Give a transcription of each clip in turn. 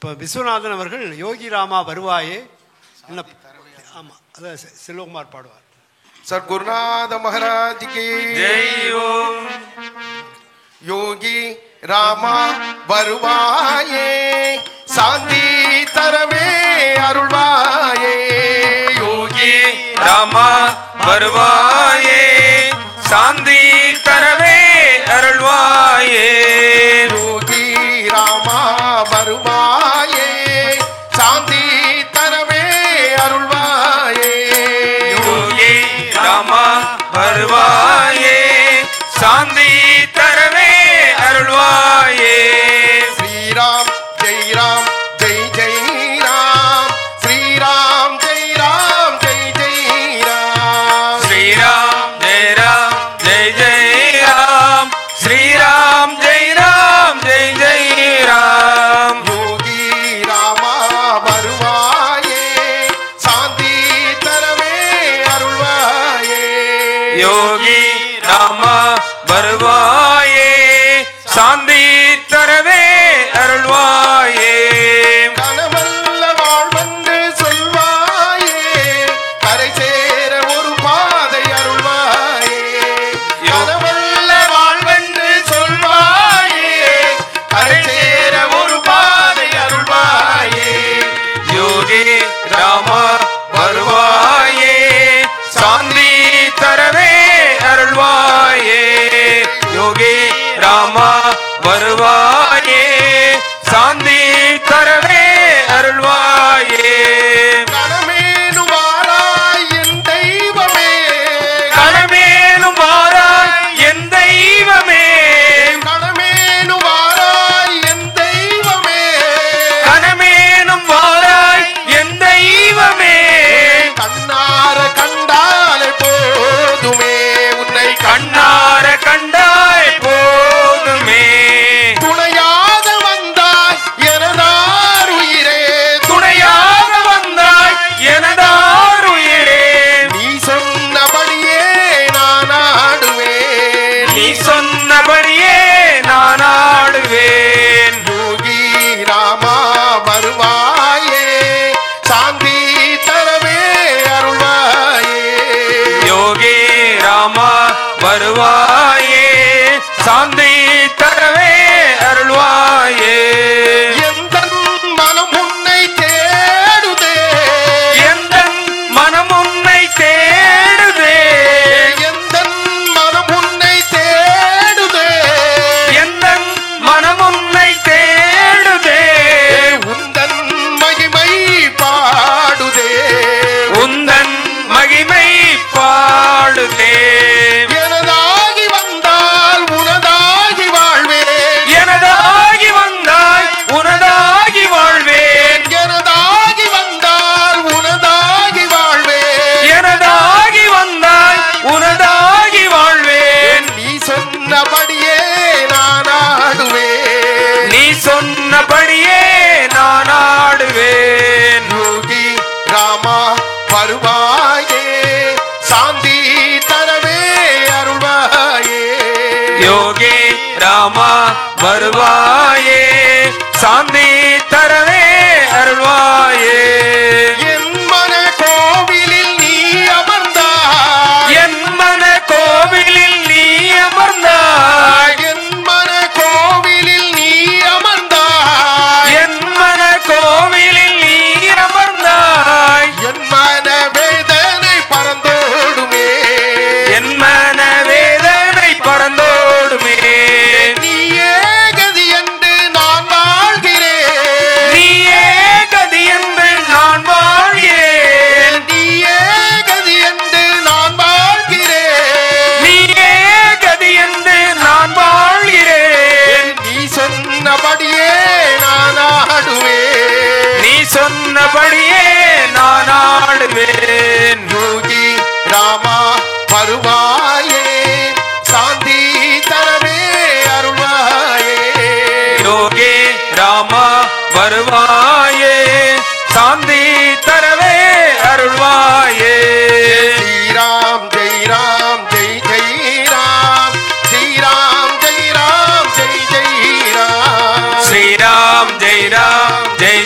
இப்போ விஸ்வநாதன் அவர்கள் யோகி ராமா வருவாயே என்ன, ஆமாம், அதான் செல்வகுமார் பாடுவார். சர் குருநாத மகாராஜ் கி ஜெய். யோகி ராமா வருவாயே, சாந்தி தரவே அருள்வாயே. யோகி ராமா வருவாயே, சாந்தி தரவே அருள்வாயே. யோகி ராமா வருவாயே, சாந்தி தரவே அருள்வாயே. யோகி ராமா வருவாயே, சாந்தி தரவே அருள்வாயே. ஸ்ரீராம் ஜெய் ராம் ஜெய் ஜெய் ராம், ஸ்ரீராம் ஜெய் ராம் ஜெய் ஜெய் ராம். ஸ்ரீராம் ஜெய் ராம் ஜெய் ஜெய் ராம், ஸ்ரீராம் ஜெய் ராம் ஜெய் ஜெய் ராம். யோகி ராமா வருவாயே, சாந்தி தரவே அருள்வாயே. யோகி ராமா வருவாயே, சாந்தி தரவே அருள்வாயே. கனவல்ல வாழ்வென்று சொல்வாயே, கரை சேர ஒரு பாதை அருள்வாயே. கனவல்ல வாழ்வென்று சொல்வாயே, கரை சேர ஒரு பாதை அருள்வாயே. யோகி ராமா வருவாயே, சாந்தி தரவே அருள்வாயே. யோகி ராமா வருவாயே, சாந்தி தரவே அருள்வாயே. கணமேனும் வாராய் என் தெய்வமே, கணமேனும் வாராய் என் தெய்வமே, கணமேனும் வாராய் என் தெய்வமே. கணமேனும் வாராய் என் தெய்வமே. கண்ணார கண்டாலே போதுமே, உன்னை கண்ணார கண்டாய் போதுமே. துணையாக வந்தாய் எனதார் உயிரே, துணையாக வந்தாய் எனதாருயிரே. நீ சொன்னபடியே நான் ஆடுவேன். நீ சொன்னபடியே நான் ஆடுவேன். யோகி ராமா வருவாயே, சாந்தி தரவே அருள்வாயே. யோகி ராமா வருவாயே, சாந்தி தரவே அருள்வாயே. எந்தன் மனம் உன்னை தேடுதே, எந்தன் மனம் உன்னை தேடுதே, எந்தன் மனம் உன்னை தேடுதே. எந்தன் மனம் உன்னை தேடுதே. உந்தன் மகிமை பாடுதே, உந்தன் மகிமை பாடுதே. எனதாகி வந்தால் உனதாகி வாழ்வேன். எனதாகி வந்தாய் உனதாகி வாழ்வேன். எனதாகி வந்தால் உனதாகி வாழ்வேன். எனதாகி வந்தாய் உனதாகி வாழ்வேன். நீ சொன்னபடியே நான் ஆடுவேன். நீ சொன்னபடியே நான் ஆடுவேன். யோகி ராமா வருவாயே, சாந்தி தரவே அருள்வாயே. யோகி ராமா வருவாயே, சாந்தி தரவே அருள்வாயே. என் மன கோவிலில் நீ அமர்ந்தாய், என் மன கோவிலில் நீ அமர்ந்தாய். என் மன கோவிலில் நீ அமர்ந்தாய். என் மன கோவிலில் நீ அமர்ந்தாய். என் மன வேதனை பறந்தோடுமே, என் மன வேதனை பறந்தோடுமே. நீயே கதி என்று நான் வாழ்கிறேன். நீயே கதி என்று நான் வாழ்கிறேன். நீயே கதி என்று நான் வாழ்கிறேன். நீயே கதி என்று நான் வாழ்கிறேன். நீ சொன்னபடியே நான் ஆடுவேன். நீ சொன்னபடியே நான் ஆடுவேன். யோகி ராமா வருவாயே, சாந்தி தரவே அருள்வாயே. யோகி ராமா வருவாயே, சாந்தி தரவே அருள்வாயே. ஸ்ரீராம் ஜெய் ராம் ஜெய் ஜெய் ராம், ஸ்ரீராம் ஜெய் ராம் ஜெய் ஜெய் ராம். ஸ்ரீராம் ஜெய் ராம் ஜெய்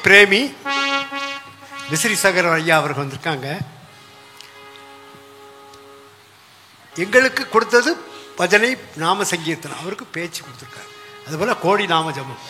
பிரேமி விசிறி சகர் ஐயா அவர்கள் வந்திருக்காங்க. எங்களுக்கு கொடுத்தது பஜனை நாம சங்கீர்த்தனம், அவருக்கு பேச்சு கொடுத்துருக்காரு. அதுபோல் கோடி நாம ஜபம்.